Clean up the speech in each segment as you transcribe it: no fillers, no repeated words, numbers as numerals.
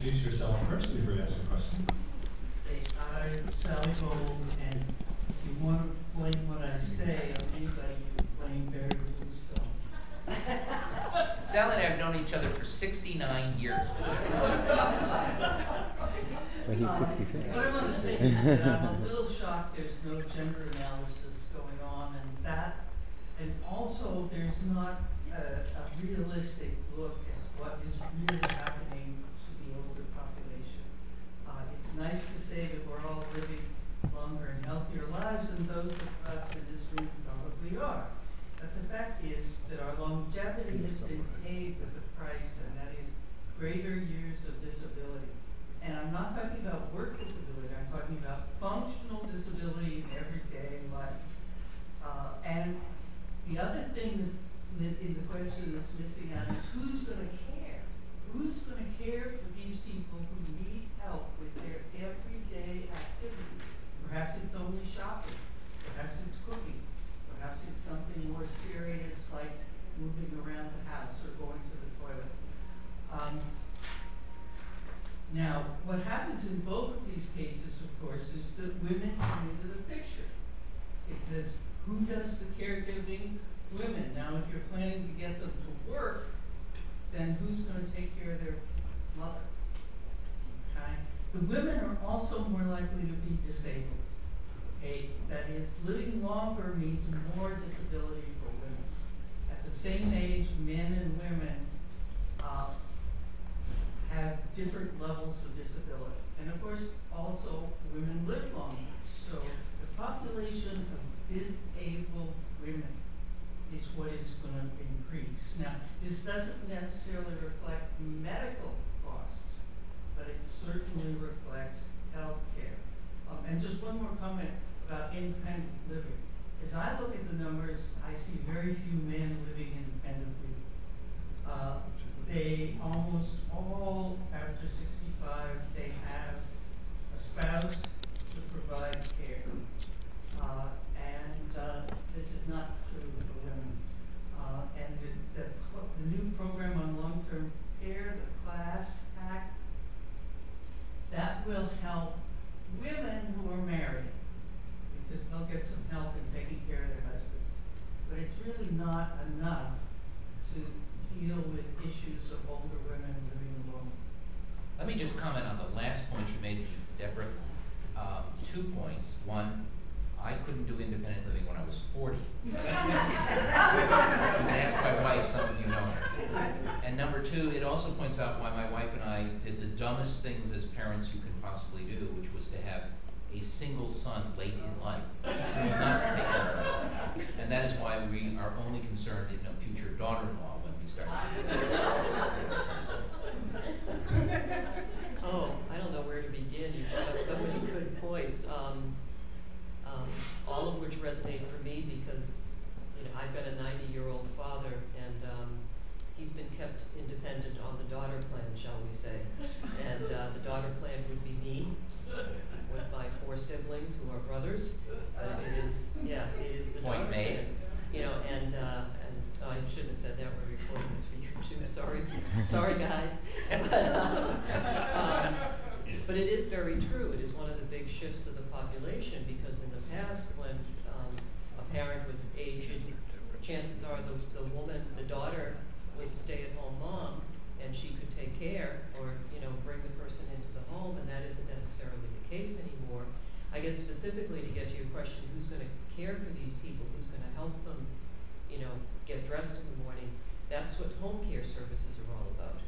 Introduce yourself first before you ask a question. Hey, I'm Sally Gold, and if you want to blame what I say on anybody, you blame Barry Bluestone. Sally and I have known each other for 69 years. Well, he's 66. What I want to say is that I'm a little shocked there's no gender analysis going on, and also there's not a realistic look at what is really happening to the older population. It's nice to say that we're all living longer and healthier lives, and those of us in this room probably are. But the fact is that our longevity has been paid with a price, and that is greater years of disability. And I'm not talking about work disability, I'm talking about functional disability in everyday life. And the other thing that in the question that's missing out is who's going to care? Who's going to care for these people who need help with their everyday activities? Perhaps it's only shopping, perhaps it's cooking, perhaps it's something more serious like moving around the house or going to the toilet. Now, what happens in both of these cases, of course, is that women come into the picture. Because who does the caregiving? Women. Now, if you're planning to get them to work, then who's going to take care of their mother? Okay? The women are also more likely to be disabled. Okay? That is, living longer means more disability for women. At the same age, men and women have different levels of disability. And of course, also, women live longer. So the population of disabled women is what is going to increase. Now, this doesn't necessarily reflect medical costs, but it certainly reflects health care. And just one more comment about independent living. As I look at the numbers, I see very few men living independently. They almost all, after 65, they have a spouse to provide care. This is not true for women. And the new program on long-term care, the CLASS Act, that will help women who are married, because they'll get some help in taking care of their husbands. But it's really not enough to deal with issues of older women living alone. Let me just comment on the last point you made, Deborah. 2 points. One, I couldn't do independent living when I was 40. You can ask my wife, some of you know her. And number 2, it also points out why my wife and I did the dumbest things as parents you can possibly do, which was to have a single son late in life who will not take care of us. And that is why we are only concerned in a future daughter-in-law when we start. Oh, I don't know where to begin. You brought up so many good points, all of which resonate for me because I've got a 90-year-old father, and he's been kept independent on the daughter plan, shall we say. And the daughter plan would be me with my 4 siblings who are brothers. It is the Point daughter made. plan. And I shouldn't have said that. We're recording this for YouTube. Sorry guys. But it is very true. It is one of the big shifts of the population because in the past, when a parent was aged, chances are the daughter was a stay-at-home mom, and she could take care or bring the person into the home, and that isn't necessarily the case anymore. I guess specifically to get to your question, who's going to care for these people? Who's going to help them, get dressed in the morning? That's what home care services are all about.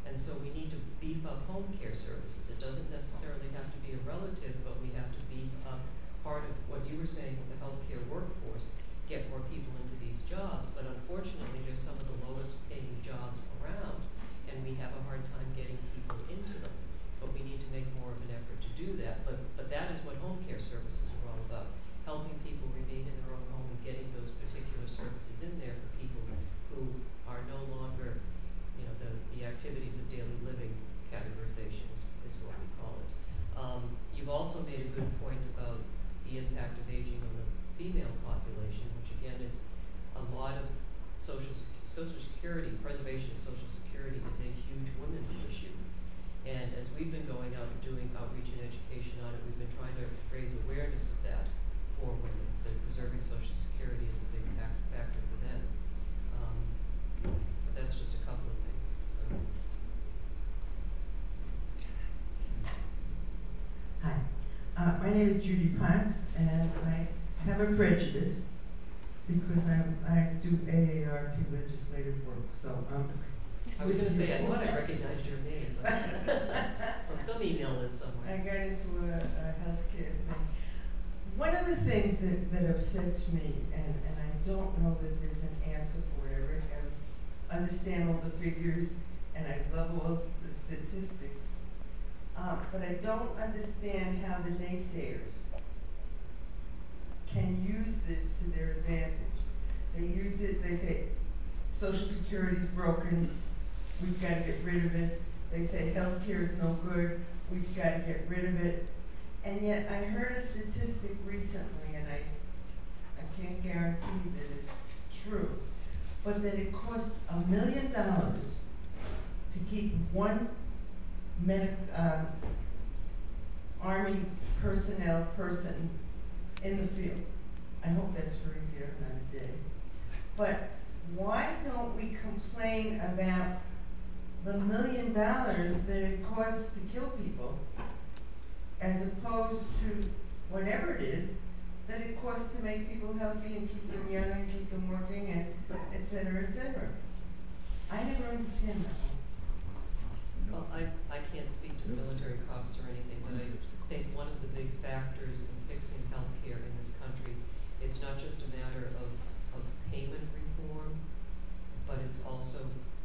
And so we need to beef up home care services. It doesn't necessarily have to be a relative, but we have to beef up part of what you were saying with the healthcare workforce, get more people into these jobs. But unfortunately, they're some of the lowest paying jobs around, and we have a hard time getting people into them. But we need to make more of an effort to do that. But that is what home care services are all about, helping people remain in their own home and getting those particular services in there for people who are no longer the activities of daily living categorization is what we call it. You've also made a good point about the impact of aging on the female population, which again is a lot of social security, preservation of social security is a huge women's issue. And as we've been going out and doing outreach and education on it, we've been trying to raise awareness of that for women, that preserving Social Security is a big factor for them. But that's just a couple of things, so. Hi, my name is Judy Potts, and I have a prejudice because I do AARP legislative work, so I was gonna say, I thought I recognized your name, but from some email list I somewhere. got into a healthcare thing. One of the things that upsets me, and I don't know that there's an answer for it, I understand all the figures, and I love all the statistics, but I don't understand how the naysayers can use this to their advantage. They use it, they say, Social Security's broken, we've got to get rid of it. They say healthcare's no good, we've got to get rid of it. And yet I heard a statistic recently, and I can't guarantee that it's true, but that it costs $1 million to keep one Army personnel person in the field. I hope that's for a year, not a day. But why don't we complain about the $1 million that it costs to kill people, as opposed to whatever it is that it costs to make people healthy and keep them young and keep them working and et cetera, et cetera. I never understand that one. Well, I can't speak to the military costs or anything, but I think one of the big factors in fixing healthcare in this country, it's not just a matter of payment reform, but it's also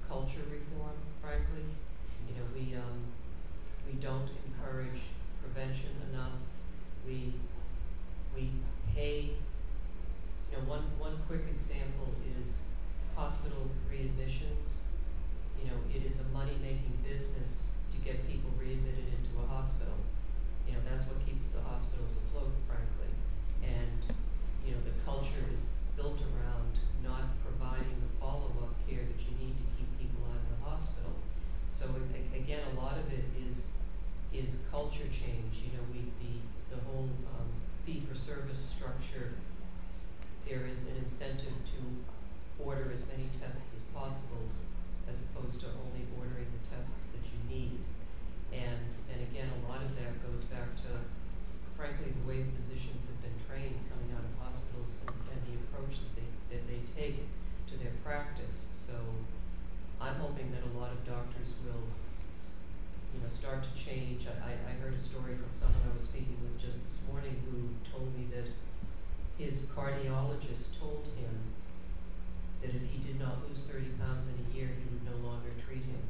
culture reform, frankly. You know, we don't encourage prevention enough. We pay, you know, one quick example is hospital readmissions. You know, it is a money-making business to get people readmitted into a hospital. You know, that's what keeps the hospitals afloat, frankly. And, you know, the culture is built around not providing the follow-up care that you need to keep people out of the hospital. So again, a lot of it is culture change. You know, the whole fee-for-service structure, there is an incentive to order as many tests as possible, as opposed to only ordering the tests that you need. And again, a lot of that goes back to, frankly, the way physicians have been trained coming out of hospitals and the approach that they take to their practice. So I'm hoping that a lot of doctors will, you know, start to change. I heard a story from someone I was speaking with just this morning who told me that his cardiologist told him that if he did not lose 30 pounds in a year, he would no longer treat him.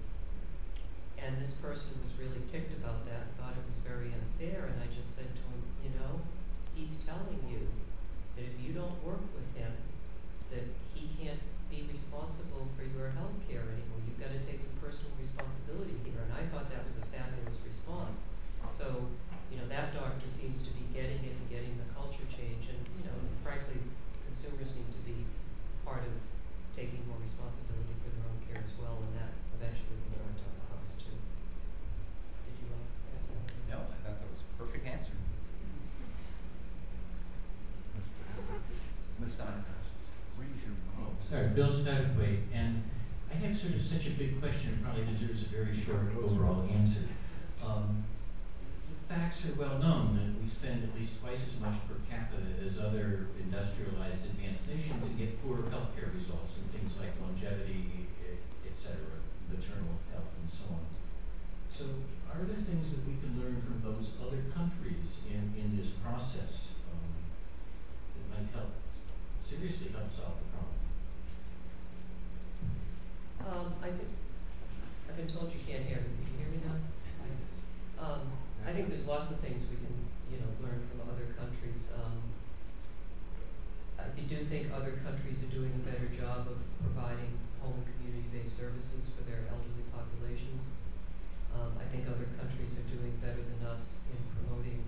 And this person was really ticked about that and thought it was very unfair, and I just said to him, you know, he's telling you that if you don't work with him, that he can't be responsible for your health care anymore. You've got to take some personal responsibility here. And I thought that was a fabulous response. So, you know, that doctor seems to be getting it and getting the culture change. And, you know, frankly, consumers need to be part of taking more responsibility for their own care as well, and that eventually will warrant on the house too. Did you want to add to that? No, I thought that was a perfect answer. Sorry, Bill Satterthwaite, and I have sort of such a big question, it probably deserves a very short overall answer. The facts are well known that we spend at least twice as much per capita as other industrialized advanced nations and get poor healthcare results and things like longevity, et cetera, maternal health and so on. So are there things that we can learn from those other countries in this process that might help, seriously help solve the problem? I think, I've been told you can't hear me. Can you hear me now? I think there's lots of things we can, you know, learn from other countries. I do think other countries are doing a better job of providing home and community-based services for their elderly populations. I think other countries are doing better than us in promoting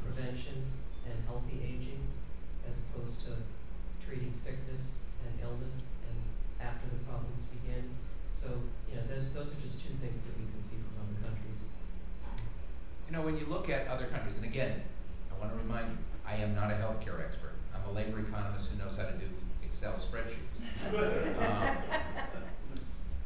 prevention and healthy aging, as opposed to treating sickness and illness and after the problems begin. So, you know, those are just two things that we can see from other countries. know, when you look at other countries, and again, I want to remind you, I am not a healthcare expert. I'm a labor economist who knows how to do Excel spreadsheets.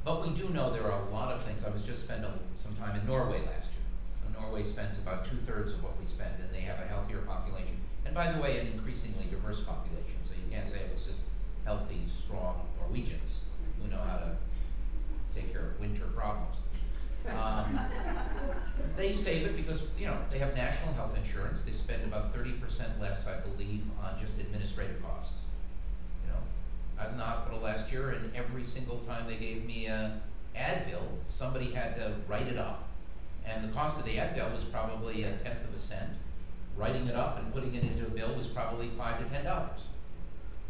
But we do know there are a lot of things. I was just spending some time in Norway last year. So Norway spends about 2/3 of what we spend, and they have a healthier population. And by the way, an increasingly diverse population. So you can't say it was just healthy, strong Norwegians who know how to take care of winter problems. They save it because, you know, they have national health insurance. They spend about 30% less, I believe, on just administrative costs. You know, I was in the hospital last year, and every single time they gave me a Advil, somebody had to write it up. And the cost of the Advil was probably 1/10 of a cent. Writing it up and putting it into a bill was probably $5 to $10.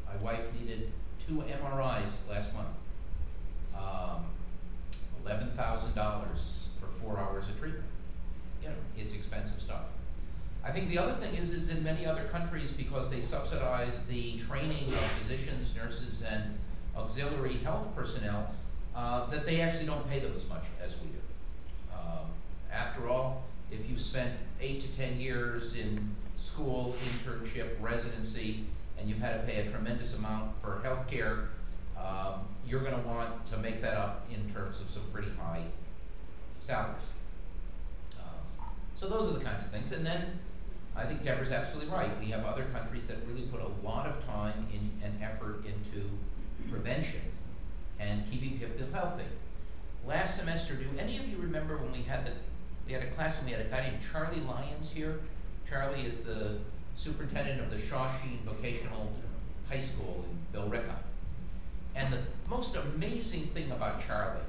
My wife needed 2 MRIs last month. $11,000 for 4 hours of treatment. You know, it's expensive stuff. I think the other thing is in many other countries, because they subsidize the training of physicians, nurses, and auxiliary health personnel, that they actually don't pay them as much as we do. After all, if you spent 8 to 10 years in school, internship, residency, and you've had to pay a tremendous amount for health care, you're going to want to make that up in terms of some pretty high salaries. So those are the kinds of things. And then I think Deborah's absolutely right. We have other countries that really put a lot of time and effort into prevention and keeping people healthy. Last semester, do any of you remember when we had a class and we had a guy named Charlie Lyons here? Charlie is the superintendent of the Shawsheen Vocational High School in Billerica. And the most amazing thing about Charlie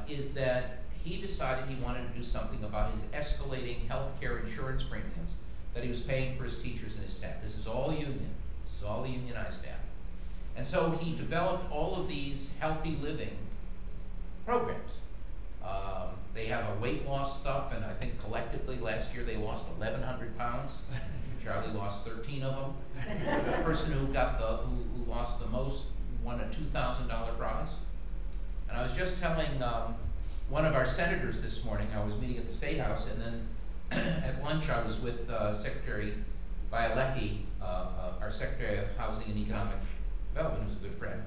is that he decided he wanted to do something about his escalating healthcare insurance premiums that he was paying for his teachers and his staff. This is all union. This is all the unionized staff. And so he developed all of these healthy living programs. They have a weight loss stuff, and I think collectively last year they lost 1,100 pounds. Charlie lost 13 of them. The person who lost the most won a $2,000 prize. And I was just telling one of our senators this morning, I was meeting at the State House, and then at lunch I was with Secretary Bielecki, our Secretary of Housing and Economic Development, who's a good friend,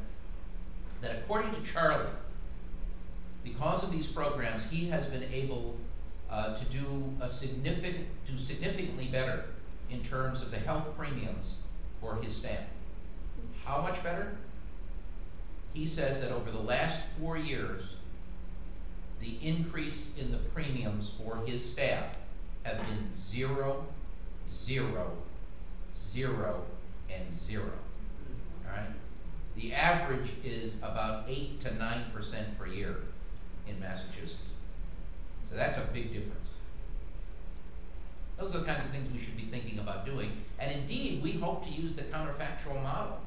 that according to Charlie, because of these programs, he has been able to do significantly better in terms of the health premiums for his staff. How much better? He says that over the last 4 years, the increase in the premiums for his staff have been 0, 0, 0, and 0. All right? The average is about 8 to 9% per year in Massachusetts. So that's a big difference. Those are the kinds of things we should be thinking about doing. And indeed, we hope to use the counterfactual model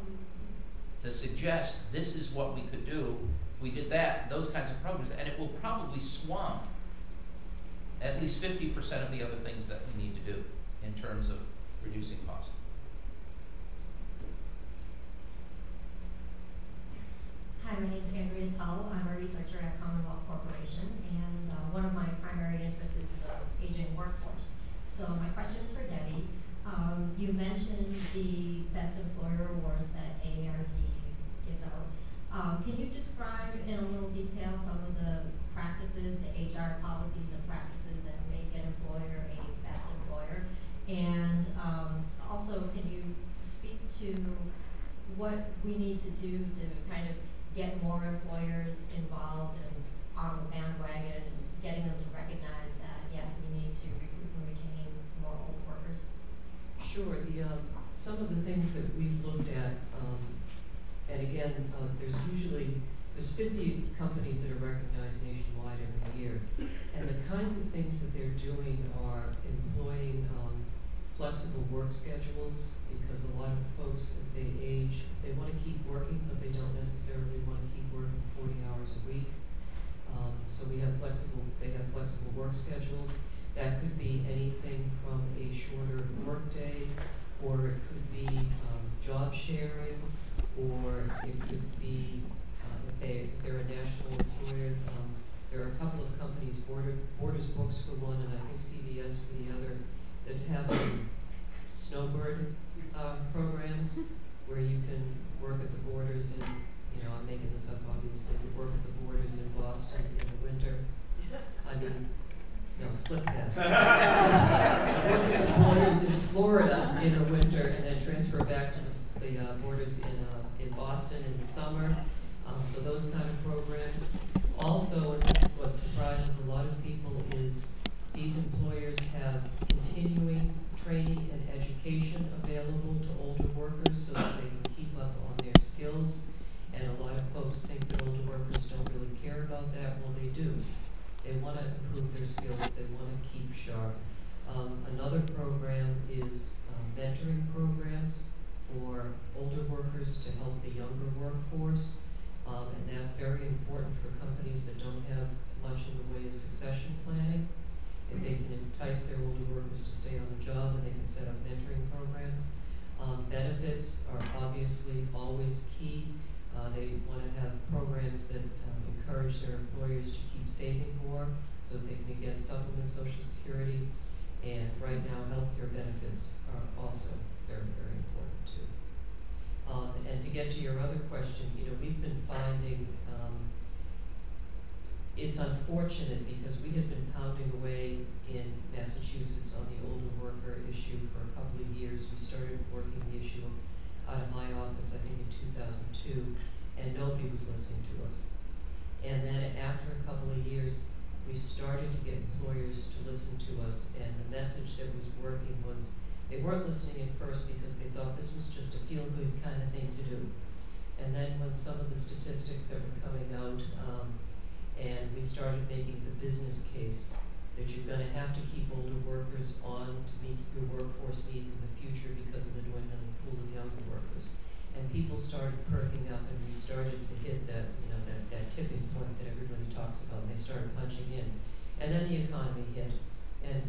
to suggest this is what we could do if we did that, those kinds of programs, and it will probably swamp at least 50% of the other things that we need to do in terms of reducing costs. Hi, my name is Andrea Tull. I'm a researcher at Commonwealth Corporation, and one of my primary interests is the aging workforce. So my question is for Debbie. You mentioned the Best Employer Awards that AARP gives out. Can you describe in a little detail some of the practices, the HR policies and practices that make an employer a best employer? And also, can you speak to what we need to do to kind of get more employers involved and on the bandwagon and getting them to recognize that, yes, we need to recruit and retain more old workers? Sure. Some of the things that we've looked at, and again, there's 50 companies that are recognized nationwide every year, and the kinds of things that they're doing are employing flexible work schedules, because a lot of folks, as they age, they want to keep working, but they don't necessarily want to keep working 40 hours a week. So they have flexible work schedules. That could be anything from a shorter workday, or it could be job sharing, or it could be, if they're a national employer, There are a couple of companies, Borders Books for one, and I think CVS for the other, that have snowbird programs where you can work at the borders in, I'm making this up obviously, but work at the borders in Boston in the winter. I mean, no, flip that. Work at the borders in Florida in the winter and then transfer back to the borders in Boston in the summer. So those kind of programs. Also, and this is what surprises a lot of people, is these employers have continuing training and education available to older workers so that they can keep up on their skills. And a lot of folks think that older workers don't really care about that. Well, they do. They want to improve their skills. They want to keep sharp. Another program is mentoring programs for older workers to help the younger workforce. And that's very important for companies that don't have much in the way of succession planning. If they can entice their older workers to stay on the job, and they can set up mentoring programs. Benefits are obviously always key. They want to have programs that encourage their employers to keep saving more so that they can get supplement Social Security. And right now, healthcare benefits are also very, very important too. And to get to your other question, we've been finding it's unfortunate because we had been pounding away in Massachusetts on the older worker issue for a couple of years. We started working the issue out of my office, I think in 2002, and nobody was listening to us. And then after a couple of years, we started to get employers to listen to us, and the message that was working was they weren't listening at first because they thought this was just a feel-good kind of thing to do. And then when some of the statistics that were coming out, and we started making the business case that you're going to have to keep older workers on to meet your workforce needs in the future because of the dwindling pool of younger workers. And people started perking up, and we started to hit that, that tipping point that everybody talks about, and they started punching in. And then the economy hit, and,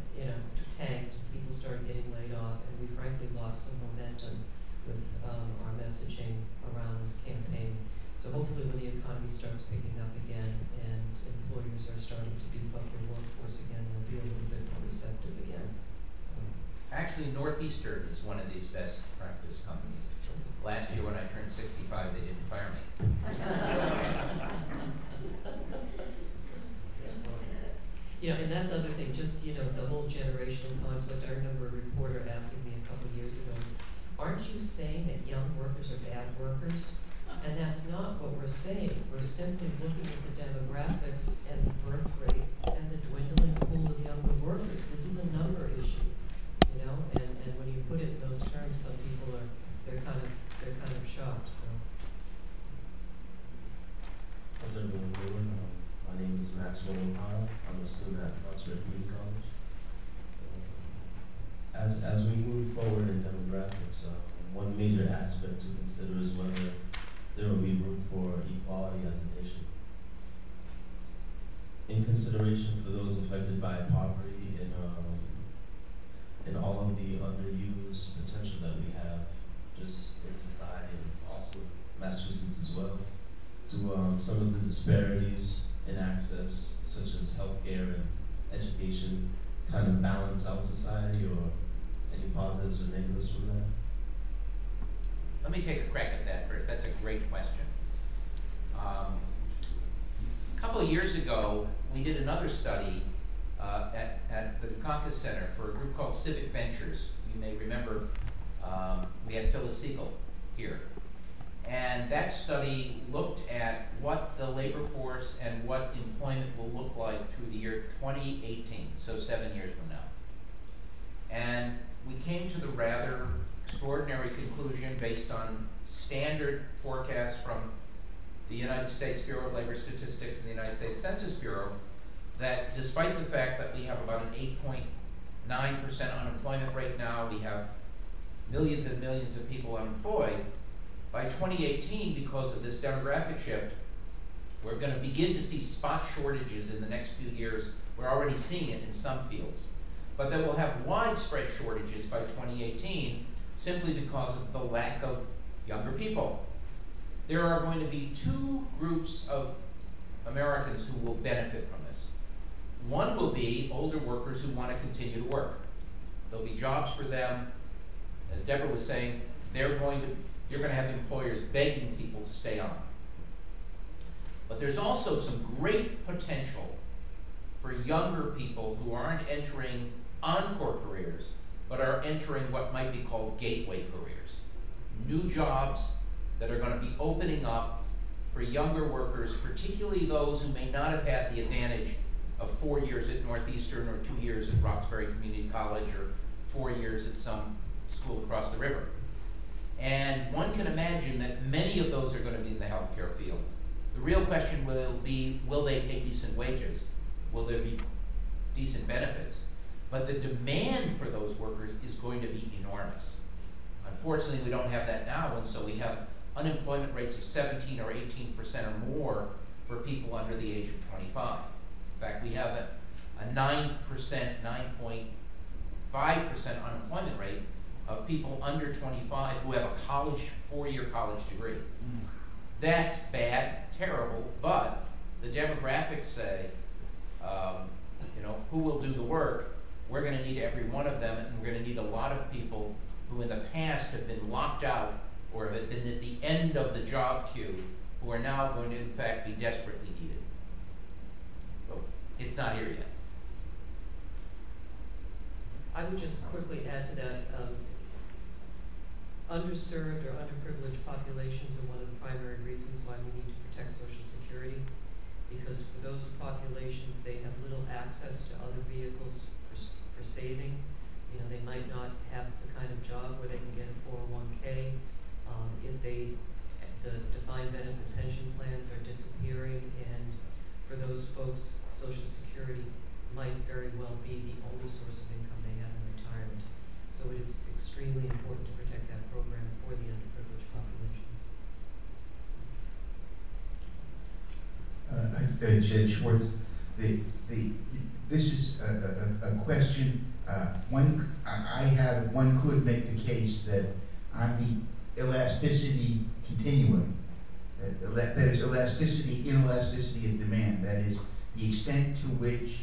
tanked, and people started getting laid off, and we frankly lost some momentum with our messaging around this campaign. So hopefully when the economy starts picking up again and employers are starting to beef up their workforce again, they'll be a little bit more receptive again. So. Actually, Northeastern is one of these best practice companies. Last year when I turned 65, they didn't fire me. And that's other thing, just, the whole generational conflict. I remember a reporter asking me a couple of years ago, aren't you saying that young workers are bad workers? And that's not what we're saying. We're simply looking at the demographics and the birth rate and the dwindling pool of younger workers. This is a number issue, and when you put it in those terms, some people they're kind of shocked. So. How's everyone doing? My name is Maxwell O'Hara. I'm a student at Underserved Community College. As we move forward in demographics, one major aspect to consider is whether there will be room for equality as a nation. In consideration for those affected by poverty and all of the underused potential that we have just in society and also Massachusetts as well, to some of the disparities in access, such as healthcare and education, kind of balance out society, or any positives or negatives from that? Let me take a crack at that first. That's a great question. A couple of years ago, we did another study at the Dukakis Center for a group called Civic Ventures. You may remember we had Phyllis Siegel here. And that study looked at what the labor force and what employment will look like through the year 2018, so 7 years from now. And we came to the rather extraordinary conclusion based on standard forecasts from the United States Bureau of Labor Statistics and the United States Census Bureau that despite the fact that we have about an 8.9% unemployment rate now, we have millions and millions of people unemployed, by 2018, because of this demographic shift, we're going to begin to see spot shortages in the next few years. We're already seeing it in some fields. But then we'll have widespread shortages by 2018 simply because of the lack of younger people. There are going to be two groups of Americans who will benefit from this. One will be older workers who want to continue to work. There'll be jobs for them. As Deborah was saying, you're going to have employers begging people to stay on. But there's also some great potential for younger people who aren't entering encore careers, but are entering what might be called gateway careers. New jobs that are going to be opening up for younger workers, particularly those who may not have had the advantage of 4 years at Northeastern or 2 years at Roxbury Community College or 4 years at some school across the river. And one can imagine that many of those are going to be in the healthcare field. The real question will be, will they pay decent wages? Will there be decent benefits? But the demand for those workers is going to be enormous. Unfortunately, we don't have that now, and so we have unemployment rates of 17 or 18% or more for people under the age of 25. In fact, we have a 9%, 9.5% unemployment rate of people under 25 who have a college, 4-year college degree. That's bad, terrible, but the demographics say, who will do the work? We're going to need every one of them, and we're going to need a lot of people who in the past have been locked out or have been at the end of the job queue, who are now going to, in fact, be desperately needed. But it's not here yet. I would just quickly add to that, underserved or underprivileged populations are one of the primary reasons why we need to protect Social Security, because for those populations, they have little access to other vehicles for saving. They might not have the kind of job where they can get a 401k. The defined benefit pension plans are disappearing, and for those folks, Social Security might very well be the only source of income they have in retirement. So it is extremely important to protect that program for the underprivileged populations. Jed Schwartz, this is a question. One could make the case that on the elasticity continuum, that is elasticity, inelasticity of demand, that is the extent to which,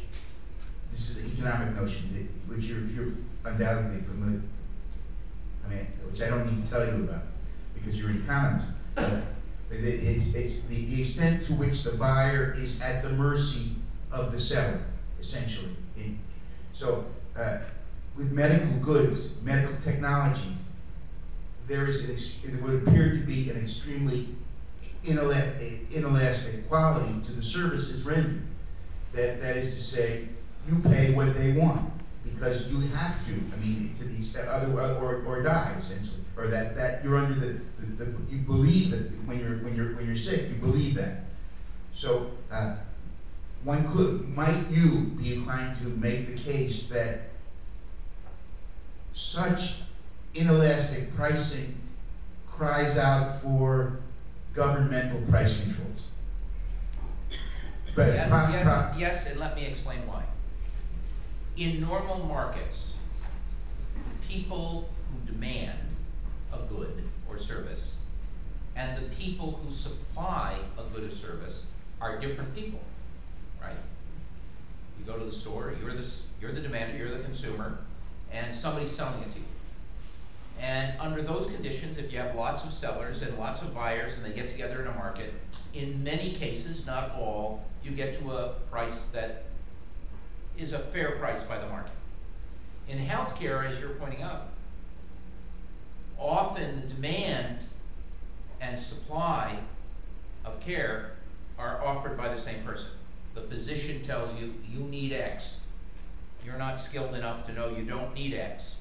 this is an economic notion, which you're undoubtedly familiar, which I don't need to tell you about, because you're an economist. It's the extent to which the buyer is at the mercy of the seller, essentially. So with medical goods, medical technology, there would appear to be an extremely inelastic quality to the services rendered. That is to say, you pay what they want because you have to. To the extent or die essentially, or that you're under the you believe that when you're sick, you believe that. So might you be inclined to make the case that such inelastic pricing cries out for governmental price controls? But yes, and let me explain why. In normal markets, people who demand a good or service and the people who supply a good or service are different people, right? You go to the store, you're the demander, you're the consumer, and somebody's selling it to you. And under those conditions, if you have lots of sellers and lots of buyers and they get together in a market, in many cases, not all, you get to a price that is a fair price by the market. In healthcare, as you're pointing out, often the demand and supply of care are offered by the same person. The physician tells you, you need X. You're not skilled enough to know you don't need X.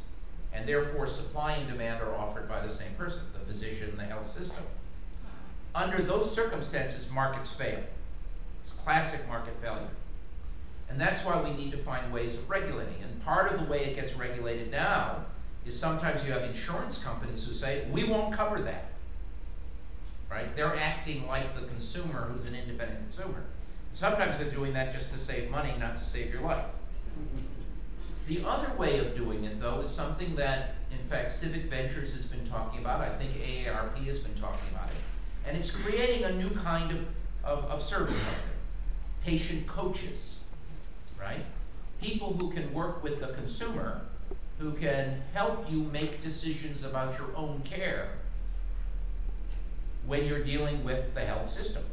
And therefore, supply and demand are offered by the same person, the physician and the health system. Under those circumstances, markets fail. It's classic market failure. And that's why we need to find ways of regulating. And part of the way it gets regulated now is sometimes you have insurance companies who say, we won't cover that. Right? They're acting like the consumer who's an independent consumer. Sometimes they're doing that just to save money, not to save your life. The other way of doing it, though, is something that, in fact, Civic Ventures has been talking about. I think AARP has been talking about it. And it's creating a new kind of service out there. patient coaches, right? People who can work with the consumer, who can help you make decisions about your own care when you're dealing with the health system.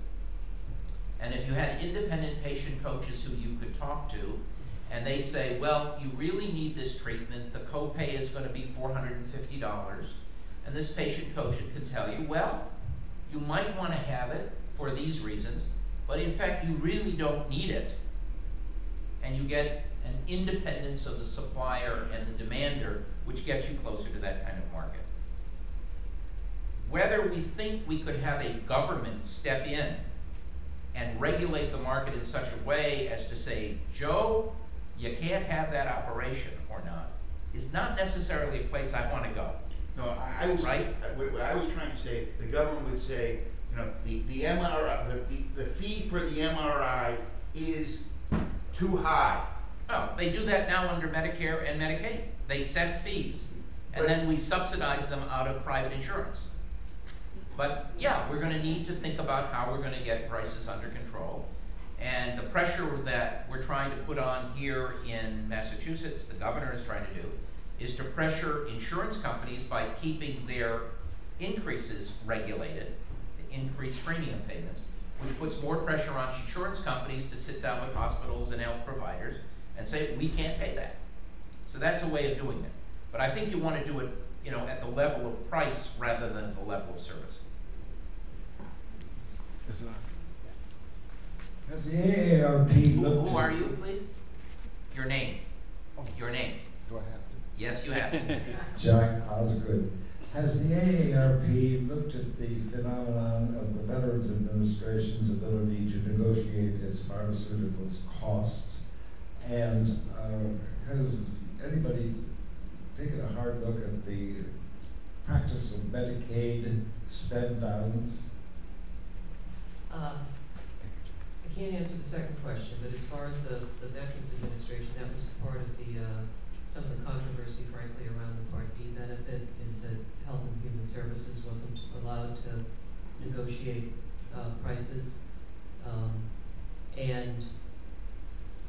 And if you had independent patient coaches who you could talk to, and they say, well, you really need this treatment, the copay is going to be $450, and this patient coach can tell you, well, you might want to have it for these reasons, but in fact you really don't need it. And you get an independence of the supplier and the demander, which gets you closer to that kind of market. Whether we think we could have a government step in and regulate the market in such a way as to say, Joe, you can't have that operation or not, is not necessarily a place I want to go. No, I was, right? What I was trying to say, the government would say, you know, the MRI, the fee for the MRI is too high. Oh, they do that now under Medicare and Medicaid. They set fees, and then we subsidize them out of private insurance. But yeah, we're going to need to think about how we're going to get prices under control. And the pressure that we're trying to put on here in Massachusetts, the governor is trying to do, is to pressure insurance companies by keeping their increases regulated, increased premium payments, which puts more pressure on insurance companies to sit down with hospitals and health providers and say, we can't pay that. So that's a way of doing it. But I think you want to do it, you know, at the level of price rather than the level of service. Has the AARP looked Who are you, please? Your name. Your name. Do I have to? Yes, you have to. Jack Osgood. Has the AARP looked at the phenomenon of the Veterans Administration's ability to negotiate its pharmaceuticals costs? And has anybody taken a hard look at the practice of Medicaid spend downs? I can't answer the second question, but as far as the Veterans Administration, that was part of the some of the controversy, frankly, around the Part D benefit, is that Health and Human Services wasn't allowed to negotiate prices, and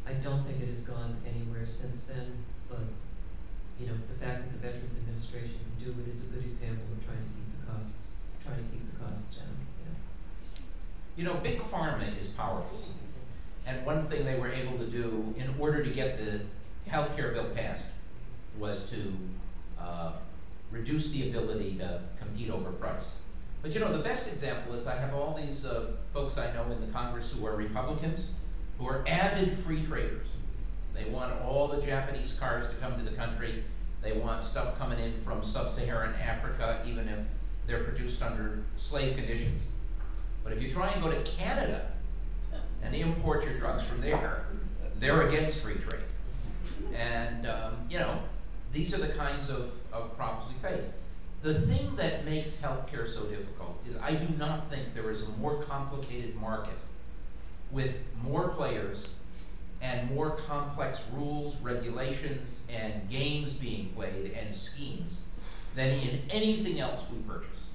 I don't think it has gone anywhere since then. But you know, the fact that the Veterans Administration can do it is a good example of trying to keep the costs down. You know, big pharma is powerful. And one thing they were able to do in order to get the healthcare bill passed was to reduce the ability to compete over price. But you know, the best example is I have all these folks I know in the Congress who are Republicans, who are avid free traders. They want all the Japanese cars to come to the country. They want stuff coming in from sub-Saharan Africa, even if they're produced under slave conditions. But if you try and go to Canada and import your drugs from there, they're against free trade. And, you know, these are the kinds of problems we face. The thing that makes healthcare so difficult is I do not think there is a more complicated market with more players and more complex rules, regulations, and games being played and schemes than in anything else we purchase.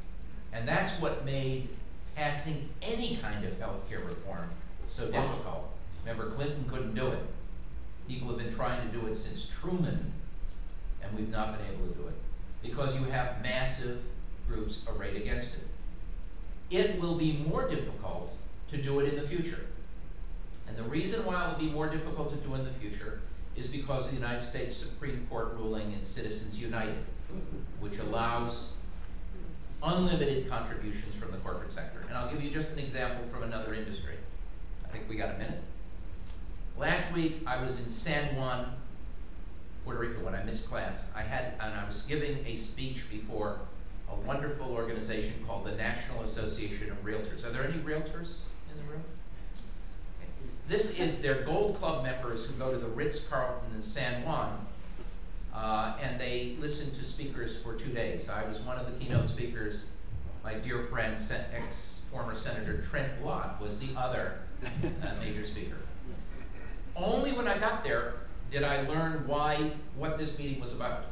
And that's what made passing any kind of healthcare reform so difficult. Remember, Clinton couldn't do it. People have been trying to do it since Truman, and we've not been able to do it because you have massive groups arrayed against it. It will be more difficult to do it in the future. And the reason why it will be more difficult to do in the future is because of the United States Supreme Court ruling in Citizens United, which allows unlimited contributions from the corporate sector. And I'll give you just an example from another industry. I think we got a minute. Last week, I was in San Juan, Puerto Rico, when I missed class. I was giving a speech before a wonderful organization called the National Association of Realtors. Are there any realtors in the room? Okay. This is their Gold Club members who go to the Ritz-Carlton in San Juan, and they listen to speakers for 2 days. I was one of the keynote speakers. My dear friend, ex-former Senator Trent Lott was the other major speaker. Only when I got there did I learn what this meeting was about.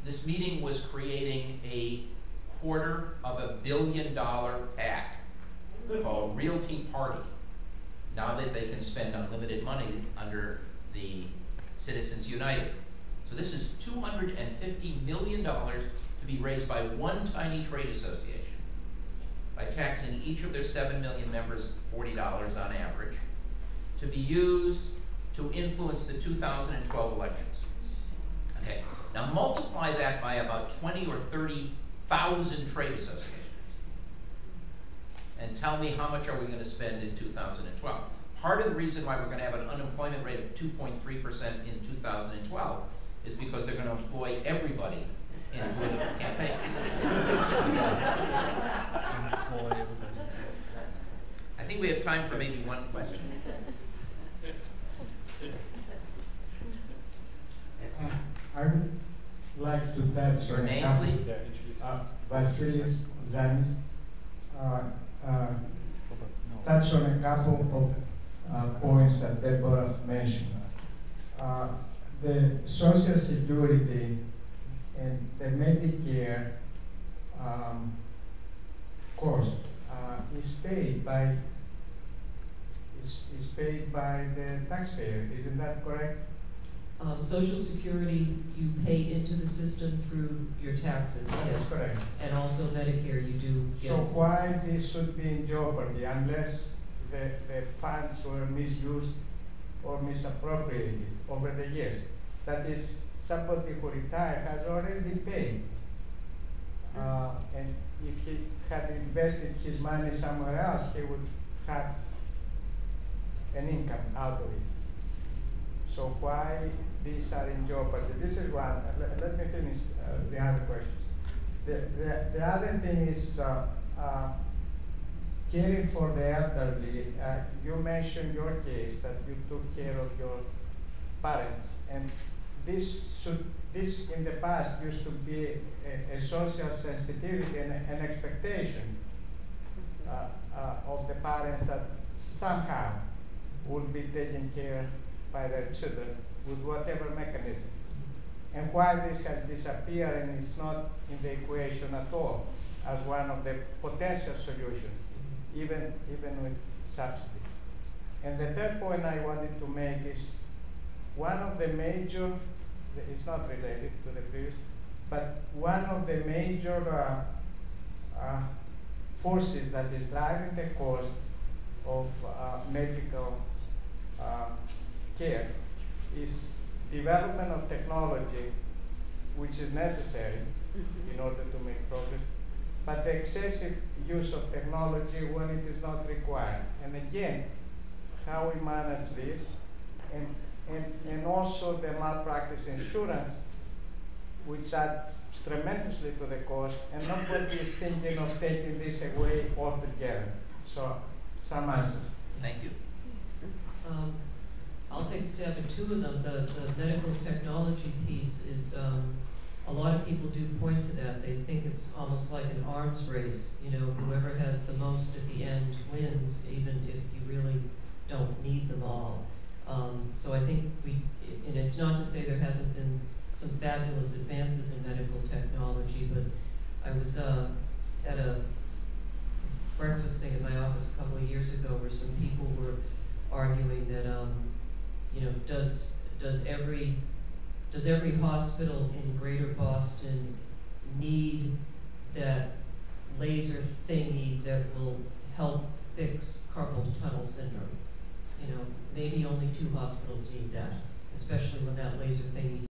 This meeting was creating a $250 million PAC called Realty Party. now that they can spend unlimited money under the Citizens United. So this is $250 million to be raised by one tiny trade association by taxing each of their 7 million members $40 on average, to be used to influence the 2012 elections. Okay, now multiply that by about 20 or 30,000 trade associations, and tell me how much are we going to spend in 2012. Part of the reason why we're going to have an unemployment rate of 2.3% in 2012 is because they're going to employ everybody in political campaigns. I think we have time for maybe one question. I would like to touch Your on name, a couple. please? Vasilis Zanis. Touch on a couple of points that Deborah mentioned. The Social Security and the Medicare cost is paid by the taxpayer. Isn't that correct? Social Security, you pay into the system through your taxes, That's yes. correct. And also Medicare, you do get. So why this should be in jeopardy unless the funds were misused or misappropriated over the years? That is, somebody who retired has already paid. And if he had invested his money somewhere else, he would have an income out of it. So why these are in jeopardy? This is one. Let me finish the other questions. The other thing is caring for the elderly. You mentioned your case that you took care of your parents, and this in the past used to be a social sensitivity and an expectation of the parents that somehow would be taken care by their children with whatever mechanism. And why this has disappeared and is not in the equation at all as one of the potential solutions, even with subsidy. And the third point I wanted to make is one of the major, it's not related to the previous, but one of the major forces that is driving the cost of medical care is development of technology, which is necessary in order to make progress, but the excessive use of technology when it is not required. And again, how we manage this, and also the malpractice insurance, which adds tremendously to the cost, and nobody is thinking of taking this away altogether. So, some answers. Thank you. I'll take a stab at two of them. The medical technology piece is, a lot of people do point to that. They think it's almost like an arms race. You know, whoever has the most at the end wins, even if you really don't need them all. So I think and it's not to say there hasn't been some fabulous advances in medical technology, but I was at a breakfast thing in my office a couple of years ago where some people were arguing that, you know, does every hospital in Greater Boston need that laser thingy that will help fix carpal tunnel syndrome? You know, maybe only 2 hospitals need that, especially when that laser thingy